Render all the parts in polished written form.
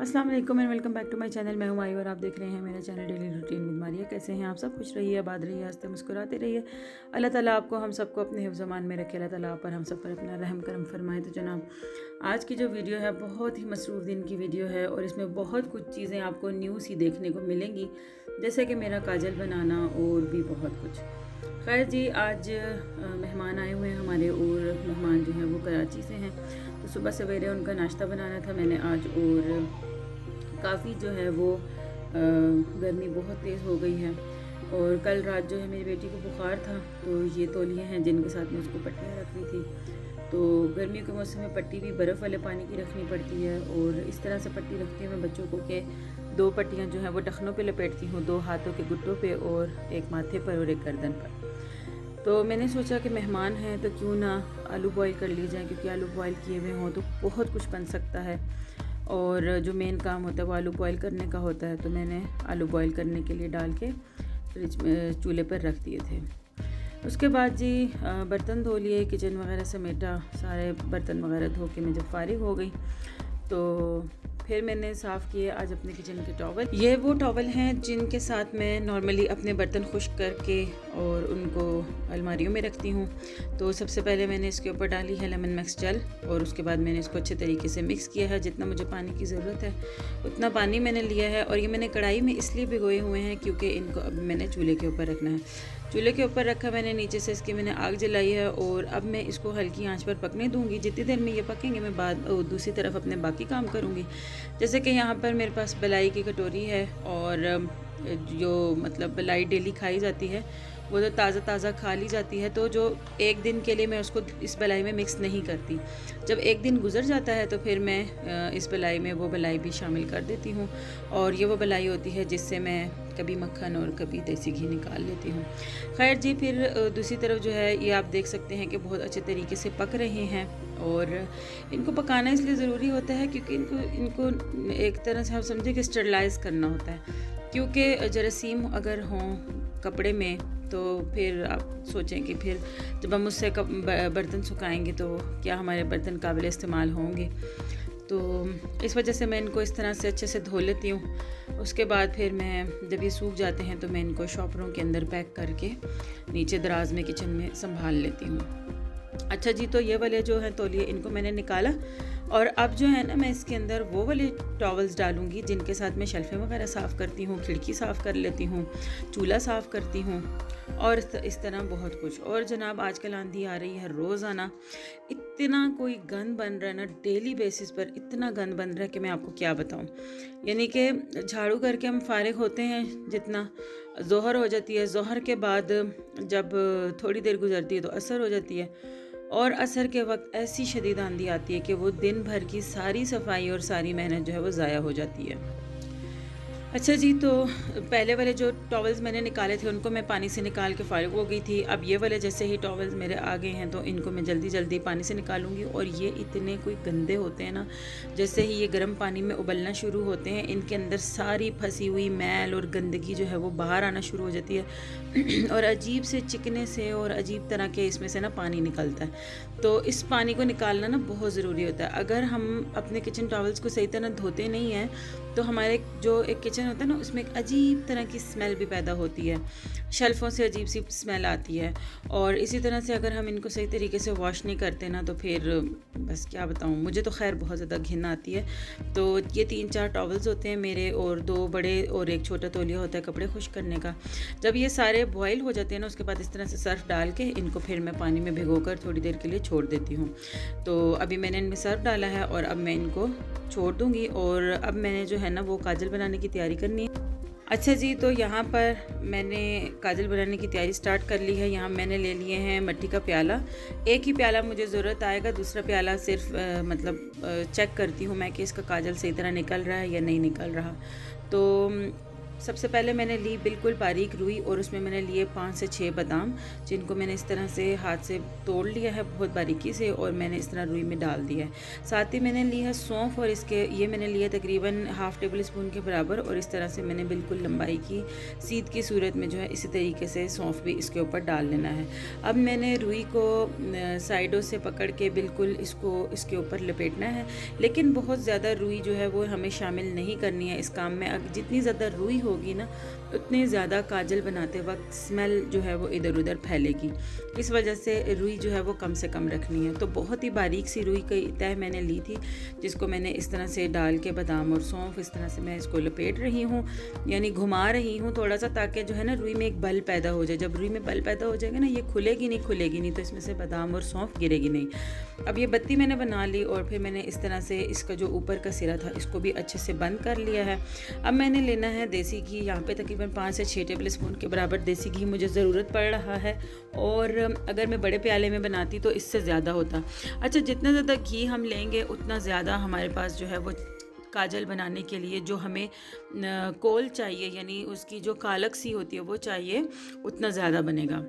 अस्सलाम वालेकुम and welcome back to my channel. मैं हूं माही और आप देख रहे हैं मेरा channel daily routine with Maria. कैसे हैं आप सब? खुश रहिए, आबाद रहिए, हंसते मुस्कुराते रहिए। अल्लाह ताला आपको हम सबको अपने हिफ्ज़ मान में रखे। अल्लाह ताला आप पर हम सब पर अपना रहम करम फरमाए। तो जनाब, आज की जो वीडियो है बहुत ही मसरूफ़ दिन की वीडियो है और इसमें बहुत कुछ चीज़ें आपको न्यू सी देखने को मिलेंगी, जैसे कि मेरा काजल बनाना और भी बहुत कुछ। खैर जी, आज मेहमान आए हुए हैं हमारे और मेहमान जो हैं वो कराची से हैं। तो सुबह सवेरे उनका नाश्ता बनाना था मैंने आज, और काफ़ी जो है वो गर्मी बहुत तेज़ हो गई है। और कल रात जो है मेरी बेटी को बुखार था, तो ये तौलिए हैं जिनके साथ में उसको पट्टियाँ रखनी थी। तो गर्मियों के मौसम में पट्टी भी बर्फ़ वाले पानी की रखनी पड़ती है, और इस तरह से पट्टी रखती हूँ मैं बच्चों को कि 2 पट्टियाँ जो हैं वो टखनों पे लपेटती हूँ, 2 हाथों के घुटनों पे और एक माथे पर और एक गर्दन पर। तो मैंने सोचा कि मेहमान हैं तो क्यों ना आलू बॉयल कर लिए जाएँ, क्योंकि आलू बॉयल किए हुए हों तो बहुत कुछ बन सकता है। और जो मेन काम होता है वो आलू बॉयल करने का होता है। तो मैंने आलू बॉयल करने के लिए डाल के फ्रिज में चूल्हे पर रख दिए थे। उसके बाद जी बर्तन धो लिए, किचन वगैरह समेटा, सारे बर्तन वगैरह धो के मैं जब फारिग हो गई तो फिर मैंने साफ़ किए आज अपने किचन के टॉवल। ये वो टॉवल हैं जिनके साथ मैं नॉर्मली अपने बर्तन खुश्क करके और उनको अलमारियों में रखती हूँ। तो सबसे पहले मैंने इसके ऊपर डाली है लेमन मैक्स जेल, और उसके बाद मैंने इसको अच्छे तरीके से मिक्स किया है। जितना मुझे पानी की ज़रूरत है उतना पानी मैंने लिया है, और ये मैंने कढ़ाई में इसलिए भिगोए हुए हैं क्योंकि इनको अब मैंने चूल्हे के ऊपर रखना है। चूल्हे के ऊपर रखा मैंने, नीचे से इसकी मैंने आग जलाई है, और अब मैं इसको हल्की आंच पर पकने दूंगी। जितनी देर में ये पकेंगे मैं बाद दूसरी तरफ अपने बाकी काम करूंगी। जैसे कि यहाँ पर मेरे पास बलाई की कटोरी है, और जो मतलब बलाई डेली खाई जाती है वो तो ताज़ा ताज़ा खा ली जाती है। तो जो एक दिन के लिए मैं उसको इस बलाई में मिक्स नहीं करती। जब एक दिन गुजर जाता है तो फिर मैं इस बलाई में वो बलाई भी शामिल कर देती हूँ, और ये वो बलाई होती है जिससे मैं कभी मक्खन और कभी देसी घी निकाल लेती हूँ। खैर जी, फिर दूसरी तरफ जो है ये आप देख सकते हैं कि बहुत अच्छे तरीके से पक रहे हैं। और इनको पकाना इसलिए ज़रूरी होता है क्योंकि इनको एक तरह से आप समझे कि स्टरलाइज़ करना होता है, क्योंकि जरासीम अगर हों कपड़े में तो फिर आप सोचें कि फिर जब हम उससे बर्तन सुखाएंगे तो क्या हमारे बर्तन काबिल इस्तेमाल होंगे। तो इस वजह से मैं इनको इस तरह से अच्छे से धो लेती हूँ। उसके बाद फिर मैं जब ये सूख जाते हैं तो मैं इनको शॉपरों के अंदर पैक करके नीचे दराज में किचन में संभाल लेती हूँ। अच्छा जी, तो ये वाले जो हैं तौलिए इनको मैंने निकाला, और अब जो है ना मैं इसके अंदर वो वाले टॉवल्स डालूंगी जिनके साथ मैं शेल्फ़ें वगैरह साफ़ करती हूँ, खिड़की साफ़ कर लेती हूँ, चूल्हा साफ़ करती हूँ, और इस तरह बहुत कुछ। और जनाब, आजकल आंधी आ रही है रोज़ाना, इतना कोई गंद बन रहा है ना, डेली बेसिस पर इतना गंद बन रहा है कि मैं आपको क्या बताऊँ। यानी कि झाड़ू करके हम फारिग होते हैं, जितना ज़ोहर हो जाती है, ज़ोहर के बाद जब थोड़ी देर गुजरती है तो असर हो जाती है, और असर के वक्त ऐसी शदीद आंधी आती है कि वो दिन भर की सारी सफाई और सारी मेहनत जो है वो ज़ाया हो जाती है। अच्छा जी, तो पहले वाले जो टॉवल्स मैंने निकाले थे उनको मैं पानी से निकाल के फारिग हो गई थी। अब ये वाले जैसे ही टॉवल्स मेरे आ गए हैं तो इनको मैं जल्दी जल्दी पानी से निकालूंगी। और ये इतने कोई गंदे होते हैं ना, जैसे ही ये गर्म पानी में उबलना शुरू होते हैं इनके अंदर सारी फंसी हुई मैल और गंदगी जो है वो बाहर आना शुरू हो जाती है और अजीब से चिकने से और अजीब तरह के इसमें से ना पानी निकलता है। तो इस पानी को निकालना ना बहुत ज़रूरी होता है। अगर हम अपने किचन टॉवल्स को सही तरह धोते नहीं हैं तो हमारे जो एक किचन होता है ना उसमें एक अजीब तरह की स्मेल भी पैदा होती है, शेल्फ़ों से अजीब सी स्मेल आती है। और इसी तरह से अगर हम इनको सही तरीके से वॉश नहीं करते ना तो फिर बस क्या बताऊँ, मुझे तो खैर बहुत ज़्यादा घिन आती है। तो ये 3-4 टॉवल्स होते हैं मेरे, और 2 बड़े और एक छोटा तौलिया होता है कपड़े खुश्क करने का। जब ये सारे बॉयल हो जाते हैं ना उसके बाद इस तरह से सर्फ डाल के इनको फिर मैं पानी में भिगोकर थोड़ी देर के लिए छोड़ देती हूँ। तो अभी मैंने इनमें सर्फ डाला है और अब मैं इनको छोड़ दूँगी, और अब मैंने जो है ना वो काजल बनाने की तैयारी करनी है। अच्छा जी, तो यहाँ पर मैंने काजल बनाने की तैयारी स्टार्ट कर ली है। यहाँ मैंने ले लिए हैं मिट्टी का प्याला। एक ही प्याला मुझे ज़रूरत आएगा, दूसरा प्याला सिर्फ चेक करती हूँ मैं कि इसका काजल सही तरह निकल रहा है या नहीं निकल रहा। तो सबसे पहले मैंने ली बिल्कुल बारीक रुई और उसमें मैंने लिए 5 से 6 बादाम, जिनको मैंने इस तरह से हाथ से तोड़ लिया है बहुत बारीकी से, और मैंने इस तरह रुई में डाल दिया है। साथ ही मैंने लिया है सौंफ, और ये मैंने लिया तकरीबन हाफ़ टेबल स्पून के बराबर, और इस तरह से मैंने बिल्कुल लंबाई की सीध की सूरत में जो है इसी तरीके से सौंफ भी इसके ऊपर डाल लेना है। अब मैंने रुई को साइडों से पकड़ के बिल्कुल इसको इसके ऊपर लपेटना है, लेकिन बहुत ज़्यादा रुई जो है वो हमें शामिल नहीं करनी है इस काम में। जितनी ज़्यादा रुई होगी ना उतनी ज़्यादा काजल बनाते वक्त स्मेल जो है वो इधर उधर फैलेगी। इस वजह से रुई जो है वो कम से कम रखनी है। तो बहुत ही बारीक सी रुई की तय मैंने ली थी, जिसको मैंने इस तरह से डाल के बादाम और सौंफ इस तरह से मैं इसको लपेट रही हूँ, यानी घुमा रही हूँ थोड़ा सा, ताकि जो है ना रुई में एक बल पैदा हो जाए। जब रुई में बल पैदा हो जाएगा ना, ये खुलेगी नहीं तो इसमें से बादाम और सौंफ गिरेगी नहीं। अब ये बत्ती मैंने बना ली, और फिर मैंने इस तरह से इसका जो ऊपर का सिरा था इसको भी अच्छे से बंद कर लिया है। अब मैंने लेना है देसी घी, यहाँ पे तकरीबन 5 से 6 टेबल स्पून के बराबर देसी घी मुझे ज़रूरत पड़ रहा है, और अगर मैं बड़े प्याले में बनाती तो इससे ज़्यादा होता। अच्छा, जितना ज़्यादा घी हम लेंगे उतना ज़्यादा हमारे पास जो है वो काजल बनाने के लिए जो हमें कोल चाहिए, यानी उसकी जो कालक सी होती है वो चाहिए, उतना ज़्यादा बनेगा।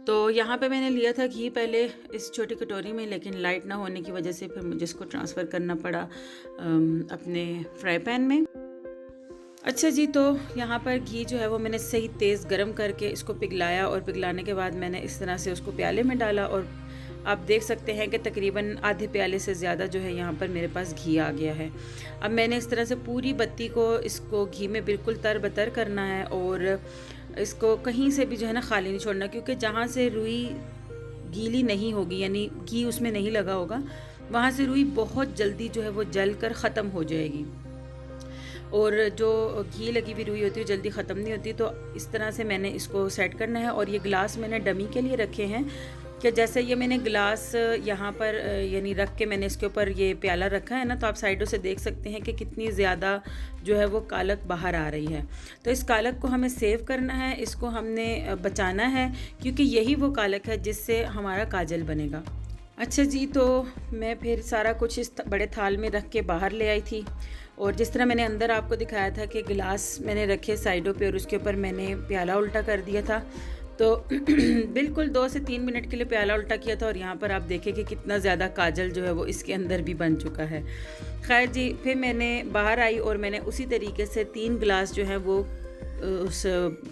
तो यहाँ पे मैंने लिया था घी पहले इस छोटी कटोरी में, लेकिन लाइट ना होने की वजह से फिर मुझे इसको ट्रांसफ़र करना पड़ा अपने फ्राई पैन में। अच्छा जी, तो यहाँ पर घी जो है वो मैंने सही तेज़ गरम करके इसको पिघलाया, और पिघलाने के बाद मैंने इस तरह से उसको प्याले में डाला, और आप देख सकते हैं कि तकरीबन आधे प्याले से ज़्यादा जो है यहाँ पर मेरे पास घी आ गया है। अब मैंने इस तरह से पूरी बत्ती को इसको घी में बिल्कुल तरबतर करना है, और इसको कहीं से भी जो है ना खाली नहीं छोड़ना, क्योंकि जहाँ से रुई गीली नहीं होगी, यानी घी उसमें नहीं लगा होगा, वहाँ से रुई बहुत जल्दी जो है वो जल कर ख़त्म हो जाएगी, और जो घी लगी हुई रुई होती है जल्दी ख़त्म नहीं होती। तो इस तरह से मैंने इसको सेट करना है। और ये गिलास मैंने डमी के लिए रखे हैं, कि जैसे ये मैंने गिलास यहाँ पर यानी रख के मैंने इसके ऊपर ये प्याला रखा है ना, तो आप साइडों से देख सकते हैं कि कितनी ज़्यादा जो है वो कालक बाहर आ रही है। तो इस कालक को हमें सेव करना है, इसको हमने बचाना है, क्योंकि यही वो कालक है जिससे हमारा काजल बनेगा। अच्छा जी, तो मैं फिर सारा कुछ इस बड़े थाल में रख के बाहर ले आई थी, और जिस तरह मैंने अंदर आपको दिखाया था कि गिलास मैंने रखे साइडों पे और उसके ऊपर मैंने प्याला उल्टा कर दिया था, तो बिल्कुल 2 से 3 मिनट के लिए प्याला उल्टा किया था, और यहाँ पर आप देखें कि कितना ज़्यादा काजल जो है वो इसके अंदर भी बन चुका है। खैर जी, फिर मैंने बाहर आई और मैंने उसी तरीके से 3 गिलास जो है वो उस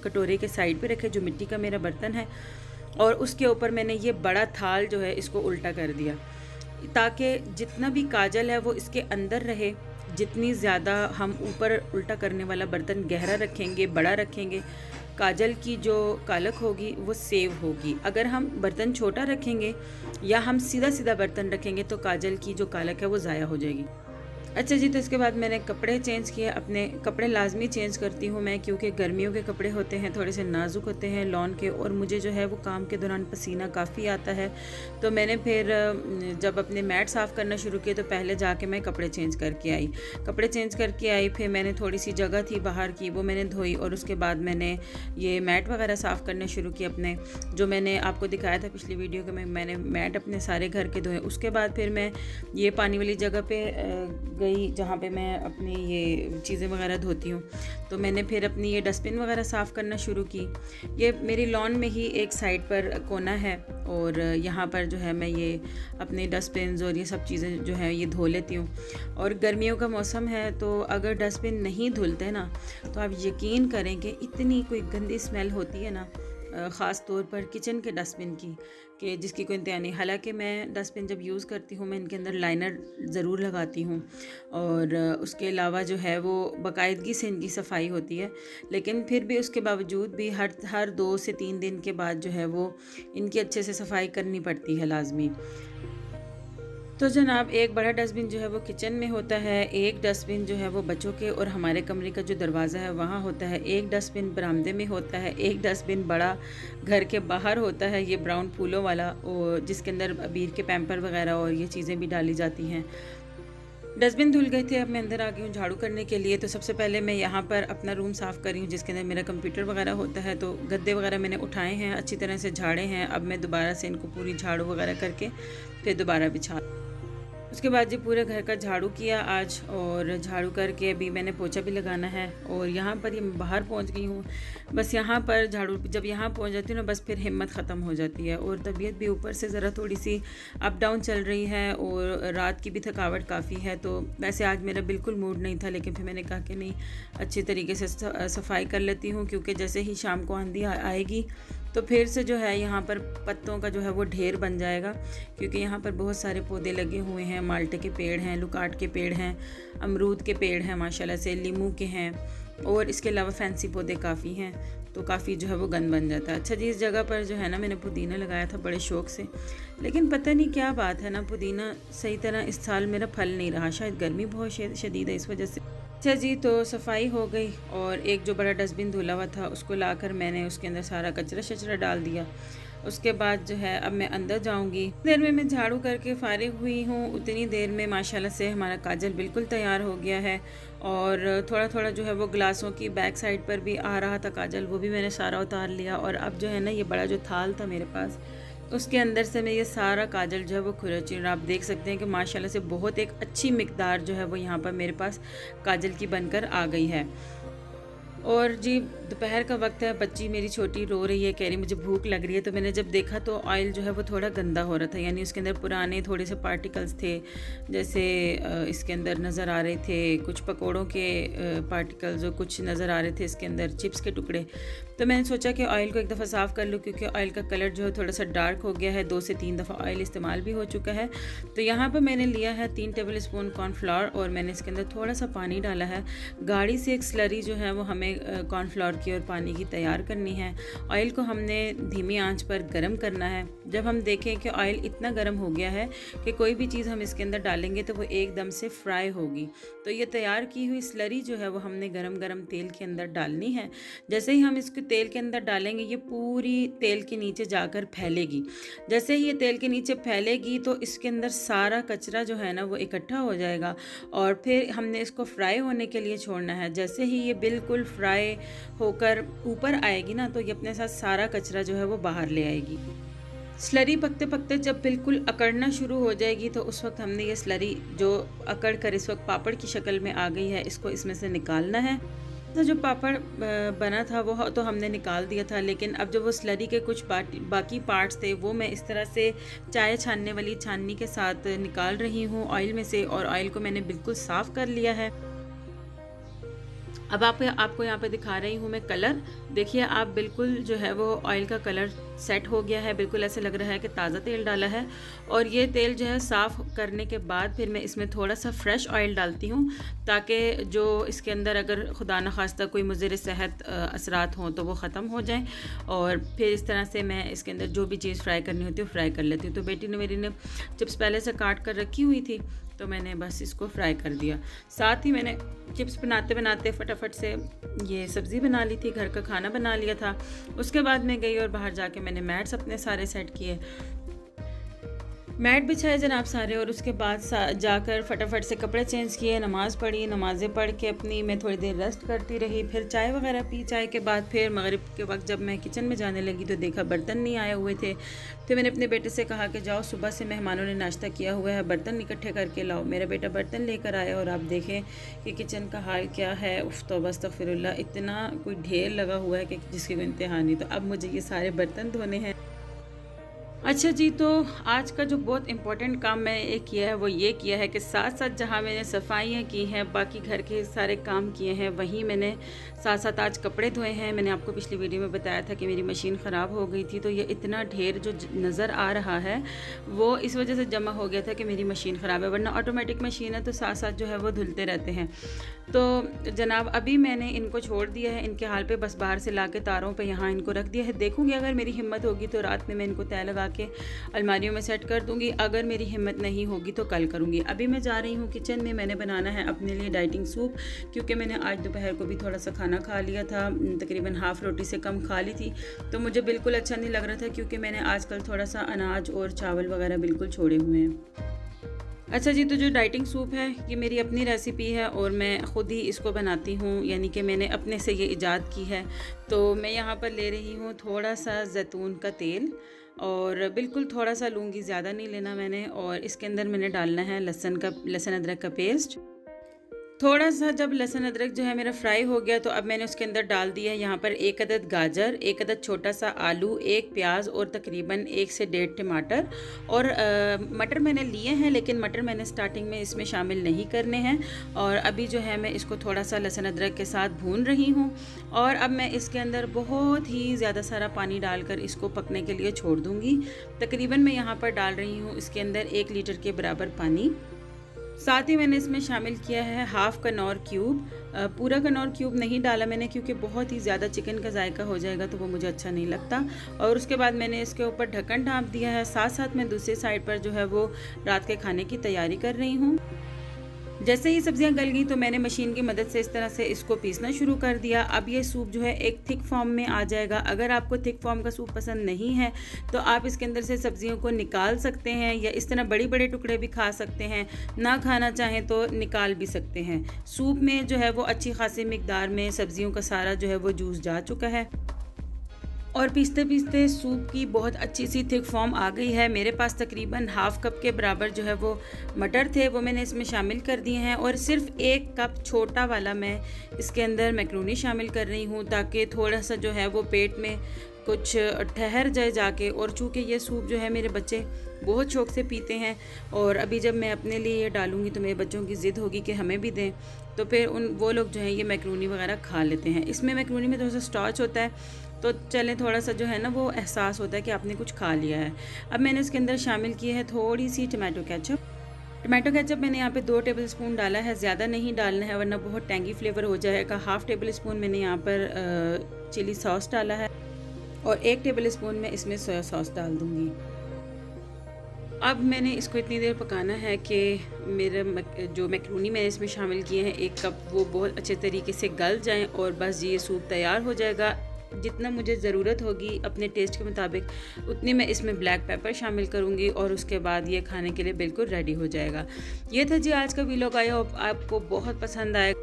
कटोरे के साइड पे रखे, जो मिट्टी का मेरा बर्तन है, और उसके ऊपर मैंने ये बड़ा थाल जो है इसको उल्टा कर दिया, ताकि जितना भी काजल है वो इसके अंदर रहे। जितनी ज़्यादा हम ऊपर उल्टा करने वाला बर्तन गहरा रखेंगे, बड़ा रखेंगे, काजल की जो कालक होगी वो सेव होगी। अगर हम बर्तन छोटा रखेंगे या हम सीधा सीधा बर्तन रखेंगे तो काजल की जो कालक है वो ज़ाया हो जाएगी। अच्छा जी, तो इसके बाद मैंने कपड़े चेंज किए। अपने कपड़े लाजमी चेंज करती हूँ मैं, क्योंकि गर्मियों के कपड़े होते हैं, थोड़े से नाजुक होते हैं लॉन के, और मुझे जो है वो काम के दौरान पसीना काफ़ी आता है। तो मैंने फिर जब अपने मैट साफ़ करना शुरू किए तो पहले जाके मैं कपड़े चेंज करके आई। फिर मैंने थोड़ी सी जगह थी बाहर की, वो मैंने धोई, और उसके बाद मैंने ये मैट वगैरह साफ़ करने शुरू किए अपने, जो मैंने आपको दिखाया था पिछली वीडियो के में मैंने मैट अपने सारे घर के धोए। उसके बाद फिर मैं ये पानी वाली जगह पे गई जहाँ पे मैं अपनी ये चीज़ें वगैरह धोती हूँ। तो मैंने फिर अपनी ये डस्टबिन वगैरह साफ़ करना शुरू की। ये मेरी लॉन में ही एक साइड पर कोना है, और यहाँ पर जो है मैं ये अपने डस्टबिन और ये सब चीज़ें जो है ये धो लेती हूँ। और गर्मियों का मौसम है, तो अगर डस्टबिन नहीं धुलते ना तो आप यकीन करें कि इतनी कोई गंदी स्मेल होती है ना, ख़ास तौर पर किचन के डस्टबिन की, कि जिसकी कोई इंतहा नहीं। हालांकि मैं डस्टबिन जब यूज़ करती हूँ मैं इनके अंदर लाइनर ज़रूर लगाती हूँ, और उसके अलावा जो है वो बाकायदगी से इनकी सफाई होती है, लेकिन फिर भी उसके बावजूद भी हर 2 से 3 दिन के बाद जो है वो इनकी अच्छे से सफाई करनी पड़ती है लाजमी। तो जनाब, एक बड़ा डस्टबिन जो है वो किचन में होता है, एक डस्टबिन जो है वो बच्चों के और हमारे कमरे का जो दरवाज़ा है वहाँ होता है, एक डस्टबिन बरामदे में होता है, एक डस्टबिन बड़ा घर के बाहर होता है, ये ब्राउन फूलों वाला, और जिसके अंदर बीर के पैम्पर वगैरह और ये चीज़ें भी डाली जाती हैं। डस्टबिन धुल गए थे, अब मैं अंदर आ गई हूँ झाड़ू करने के लिए। तो सबसे पहले मैं यहाँ पर अपना रूम साफ़ कर रही हूँ, जिसके अंदर मेरा कंप्यूटर वगैरह होता है। तो गद्दे वगैरह मैंने उठाए हैं, अच्छी तरह से झाड़े हैं। अब मैं दोबारा से इनको पूरी झाड़ू वगैरह करके फिर दोबारा बिछा। उसके बाद जी पूरे घर का झाड़ू किया आज, और झाड़ू करके अभी मैंने पोछा भी लगाना है। और यहाँ पर ये बाहर पहुँच गई हूँ। बस यहाँ पर झाड़ू जब यहाँ पहुँच जाती हूँ ना, बस फिर हिम्मत ख़त्म हो जाती है। और तबीयत भी ऊपर से ज़रा थोड़ी सी अप डाउन चल रही है, और रात की भी थकावट काफ़ी है। तो वैसे आज मेरा बिल्कुल मूड नहीं था, लेकिन फिर मैंने कहा कि नहीं, अच्छी तरीके से सफाई कर लेती हूँ, क्योंकि जैसे ही शाम को आंधी आएगी तो फिर से जो है यहाँ पर पत्तों का जो है वो ढेर बन जाएगा। क्योंकि यहाँ पर बहुत सारे पौधे लगे हुए हैं, माल्टे के पेड़ हैं, लुकाट के पेड़ हैं, अमरूद के पेड़ हैं माशाल्लाह से, लीमू के हैं, और इसके अलावा फैंसी पौधे काफ़ी हैं। तो काफ़ी जो है वो गंद बन जाता है। अच्छा जी, इस जगह पर जो है ना, मैंने पुदीना लगाया था बड़े शौक़ से, लेकिन पता नहीं क्या बात है ना, पुदीना सही तरह इस साल मेरा फल नहीं रहा। शायद गर्मी बहुत शदीद है इस वजह से। अच्छा जी, तो सफाई हो गई, और एक जो बड़ा डस्टबिन धुला हुआ था उसको लाकर मैंने उसके अंदर सारा कचरा शचरा डाल दिया। उसके बाद जो है अब मैं अंदर जाऊंगी। देर में मैं झाड़ू करके फारिग हुई हूँ, उतनी देर में माशाल्लाह से हमारा काजल बिल्कुल तैयार हो गया है। और थोड़ा थोड़ा जो है वो ग्लासों की बैक साइड पर भी आ रहा था काजल, वो भी मैंने सारा उतार लिया। और अब जो है ना, ये बड़ा जो थाल था मेरे पास, उसके अंदर से मैं ये सारा काजल जो है वो खुरची, और आप देख सकते हैं कि माशाल्लाह से बहुत एक अच्छी मिकदार जो है वो यहाँ पर मेरे पास काजल की बनकर आ गई है। और जी दोपहर का वक्त है, बच्ची मेरी छोटी रो रही है, कह रही मुझे भूख लग रही है। तो मैंने जब देखा तो ऑयल जो है वो थोड़ा गंदा हो रहा था, यानी उसके अंदर पुराने थोड़े से पार्टिकल्स थे, जैसे इसके अंदर नज़र आ रहे थे कुछ पकोड़ों के पार्टिकल्स, और कुछ नज़र आ रहे थे इसके अंदर चिप्स के टुकड़े। तो मैंने सोचा कि ऑयल को एक दफ़ा साफ़ कर लूँ, क्योंकि ऑयल का कलर जो है थोड़ा सा डार्क हो गया है, 2 से 3 दफ़ा ऑयल इस्तेमाल भी हो चुका है। तो यहाँ पर मैंने लिया है 3 टेबल स्पून कॉर्नफ्लावर, और मैंने इसके अंदर थोड़ा सा पानी डाला है। गाढ़ी से एक स्लरी जो है वो हमें कॉर्नफ्लावर की और पानी की तैयार करनी है। ऑयल को हमने धीमी आंच पर गरम करना है। जब हम देखें कि ऑयल इतना गरम हो गया है कि कोई भी चीज़ हम इसके अंदर डालेंगे तो वो एकदम से फ्राई होगी, तो ये तैयार की हुई स्लरी जो है वो हमने गरम गरम तेल के अंदर डालनी है। जैसे ही हम इसको तेल के अंदर डालेंगे, ये पूरी तेल के नीचे जाकर फैलेगी। जैसे ही ये तेल के नीचे फैलेगी तो इसके अंदर सारा कचरा जो है ना वो इकट्ठा हो जाएगा, और फिर हमने इसको फ्राई होने के लिए छोड़ना है। जैसे ही ये बिल्कुल फ्राई होकर ऊपर आएगी ना, तो ये अपने साथ सारा कचरा जो है वो बाहर ले आएगी। स्लरी पकते पकते जब बिल्कुल अकड़ना शुरू हो जाएगी, तो उस वक्त हमने ये स्लरी जो अकड़ कर इस वक्त पापड़ की शक्ल में आ गई है, इसको इसमें से निकालना है। तो जो पापड़ बना था वो तो हमने निकाल दिया था, लेकिन अब जो वो स्लरी के कुछ बाकी पार्ट्स थे वो मैं इस तरह से चाय छानने वाली छाननी के साथ निकाल रही हूँ ऑयल में से, और ऑयल को मैंने बिल्कुल साफ़ कर लिया है। अब आपको यहाँ पे दिखा रही हूँ मैं कलर। देखिए आप, बिल्कुल जो है वो ऑयल का कलर सेट हो गया है, बिल्कुल ऐसे लग रहा है कि ताज़ा तेल डाला है। और ये तेल जो है साफ़ करने के बाद फिर मैं इसमें थोड़ा सा फ्रेश ऑयल डालती हूँ, ताकि जो इसके अंदर अगर खुदा न खास्ता कोई मुज़र सेहत असरात हों तो वो ख़त्म हो जाएं। और फिर इस तरह से मैं इसके अंदर जो भी चीज़ फ्राई करनी होती है फ्राई कर लेती हूँ। तो बेटी ने मेरी ने चिप्स पहले से काट कर रखी हुई थी, तो मैंने बस इसको फ्राई कर दिया। साथ ही मैंने चिप्स बनाते बनाते फटाफट से ये सब्ज़ी बना ली थी, घर का खाना बना लिया था। उसके बाद मैं गई और बाहर जाके मैंने मैट्स अपने सारे सेट किए, मैट बिछाए जनाब सारे। और उसके बाद जाकर फटाफट से कपड़े चेंज किए, नमाज़ पढ़ी, नमाज़ें पढ़ के अपनी मैं थोड़ी देर रेस्ट करती रही। फिर चाय वगैरह पी, चाय के बाद फिर मगरिब के वक्त जब मैं किचन में जाने लगी तो देखा बर्तन नहीं आए हुए थे। फिर मैंने अपने बेटे से कहा कि जाओ, सुबह से मेहमानों ने नाश्ता किया हुआ है, बर्तन इकट्ठे करके लाओ। मेरा बेटा बर्तन लेकर आया, और आप देखें कि किचन का हाल क्या है। उफ़ तौबा अस्तग़फिरुल्लाह, इतना कोई ढेर लगा हुआ है कि जिसकी कोई इंतहा नहीं। तो अब मुझे ये सारे बर्तन धोने हैं। अच्छा जी, तो आज का जो बहुत इम्पोर्टेंट काम मैंने किया है वो ये किया है कि साथ साथ जहाँ मैंने सफाइयाँ की हैं, बाकी घर के सारे काम किए हैं, वहीं मैंने साथ साथ आज कपड़े धोए हैं। मैंने आपको पिछली वीडियो में बताया था कि मेरी मशीन ख़राब हो गई थी, तो ये इतना ढेर जो नज़र आ रहा है वो इस वजह से जमा हो गया था कि मेरी मशीन ख़राब है, वरना ऑटोमेटिक मशीन है तो साथ साथ जो है वो धुलते रहते हैं। तो जनाब अभी मैंने इनको छोड़ दिया है इनके हाल पे, बस बाहर से ला के तारों पे यहाँ इनको रख दिया है। देखूँगी अगर मेरी हिम्मत होगी तो रात में मैं इनको तय लगा के अलमारियों में सेट कर दूँगी, अगर मेरी हिम्मत नहीं होगी तो कल करूँगी। अभी मैं जा रही हूँ किचन में, मैंने बनाना है अपने लिए डाइटिंग सूप, क्योंकि मैंने आज दोपहर को भी थोड़ा सा खाना खा लिया था, तकरीबन हाफ़ रोटी से कम खा ली थी, तो मुझे बिल्कुल अच्छा नहीं लग रहा था, क्योंकि मैंने आजकल थोड़ा सा अनाज और चावल वगैरह बिल्कुल छोड़े हुए हैं। अच्छा जी, तो जो डाइटिंग सूप है ये मेरी अपनी रेसिपी है और मैं ख़ुद ही इसको बनाती हूँ, यानी कि मैंने अपने से ये ईजाद की है। तो मैं यहाँ पर ले रही हूँ थोड़ा सा जैतून का तेल, और बिल्कुल थोड़ा सा लूँगी, ज़्यादा नहीं लेना मैंने। और इसके अंदर मैंने डालना है लहसुन अदरक का पेस्ट। थोड़ा सा जब लहसुन अदरक जो है मेरा फ्राई हो गया तो अब मैंने उसके अंदर डाल दिया है यहाँ पर 1 अदद गाजर, 1 अदद छोटा सा आलू, 1 प्याज और तकरीबन 1 से 1.5 टमाटर। और मटर मैंने लिए हैं, लेकिन मटर मैंने स्टार्टिंग में इसमें शामिल नहीं करने हैं। और अभी जो है मैं इसको थोड़ा सा लहसुन अदरक के साथ भून रही हूँ। और अब मैं इसके अंदर बहुत ही ज़्यादा सारा पानी डालकर इसको पकने के लिए छोड़ दूँगी। तकरीबन मैं यहाँ पर डाल रही हूँ इसके अंदर 1 लीटर के बराबर पानी। साथ ही मैंने इसमें शामिल किया है हाफ़ कनौर क्यूब। पूरा कनौर क्यूब नहीं डाला मैंने, क्योंकि बहुत ही ज़्यादा चिकन का जायका हो जाएगा तो वो मुझे अच्छा नहीं लगता। और उसके बाद मैंने इसके ऊपर ढक्कन ढाँप दिया है। साथ साथ मैं दूसरी साइड पर जो है वो रात के खाने की तैयारी कर रही हूँ। जैसे ही सब्जियां गल गई तो मैंने मशीन की मदद से इस तरह से इसको पीसना शुरू कर दिया। अब ये सूप जो है एक थिक फॉर्म में आ जाएगा। अगर आपको थिक फॉर्म का सूप पसंद नहीं है तो आप इसके अंदर से सब्जियों को निकाल सकते हैं, या इस तरह बड़े बड़े टुकड़े भी खा सकते हैं। ना खाना चाहें तो निकाल भी सकते हैं। सूप में जो है वो अच्छी खासी मिकदार में सब्जियों का सारा जो है वो जूस जा चुका है। और पीसते पीसते सूप की बहुत अच्छी सी थिक फॉर्म आ गई है। मेरे पास तकरीबन हाफ़ कप के बराबर जो है वो मटर थे, वो मैंने इसमें शामिल कर दिए हैं। और सिर्फ 1 कप छोटा वाला मैं इसके अंदर मैक्रोनी शामिल कर रही हूँ, ताकि थोड़ा सा जो है वो पेट में कुछ ठहर जाए जाके। और चूँकि ये सूप जो है मेरे बच्चे बहुत शौक़ से पीते हैं, और अभी जब मैं अपने लिए ये डालूँगी तो मेरे बच्चों की ज़िद होगी कि हमें भी दें, तो फिर वो लोग जो है ये मैक्रोनी वगैरह खा लेते हैं। इसमें मैक्रोनी में थोड़ा सा स्टार्च होता है, तो चलें थोड़ा सा जो है ना वो एहसास होता है कि आपने कुछ खा लिया है। अब मैंने इसके अंदर शामिल की है थोड़ी सी टमाटो केचप मैंने यहाँ पे 2 टेबल स्पून डाला है, ज़्यादा नहीं डालना है वरना बहुत टेंगी फ्लेवर हो जाएगा। हाफ़ टेबल स्पून मैंने यहाँ पर चिली सॉस डाला है, और 1 टेबल स्पून में इसमें सोया सॉस डाल दूँगी। अब मैंने इसको इतनी देर पकाना है कि मेरे जो मैक्रोनी मैंने इसमें शामिल किए हैं 1 कप, वो बहुत अच्छे तरीके से गल जाएं, और बस ये सूप तैयार हो जाएगा। जितना मुझे ज़रूरत होगी अपने टेस्ट के मुताबिक उतनी मैं इसमें ब्लैक पेपर शामिल करूँगी, और उसके बाद ये खाने के लिए बिल्कुल रेडी हो जाएगा। ये था जी आज का वीलॉग। आया आपको बहुत पसंद आए।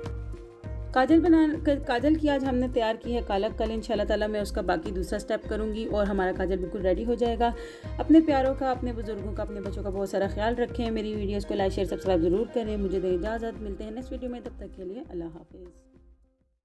काजल की आज हमने तैयार की है पालक। कल इंशाल्लाह ताला मैं उसका बाकी दूसरा स्टेप करूँगी और हमारा काजल बिल्कुल रेडी हो जाएगा। अपने प्यारों का, अपने बुजुर्गों का, अपने बच्चों का बहुत सारा ख्याल रखें। मेरी वीडियोज़ को लाइक शेयर सब्सक्राइब ज़रूर करें। मुझे दें इजाज़त, मिलते हैं नेक्स्ट वीडियो में, तब तक के लिए अल्लाह हाफिज़।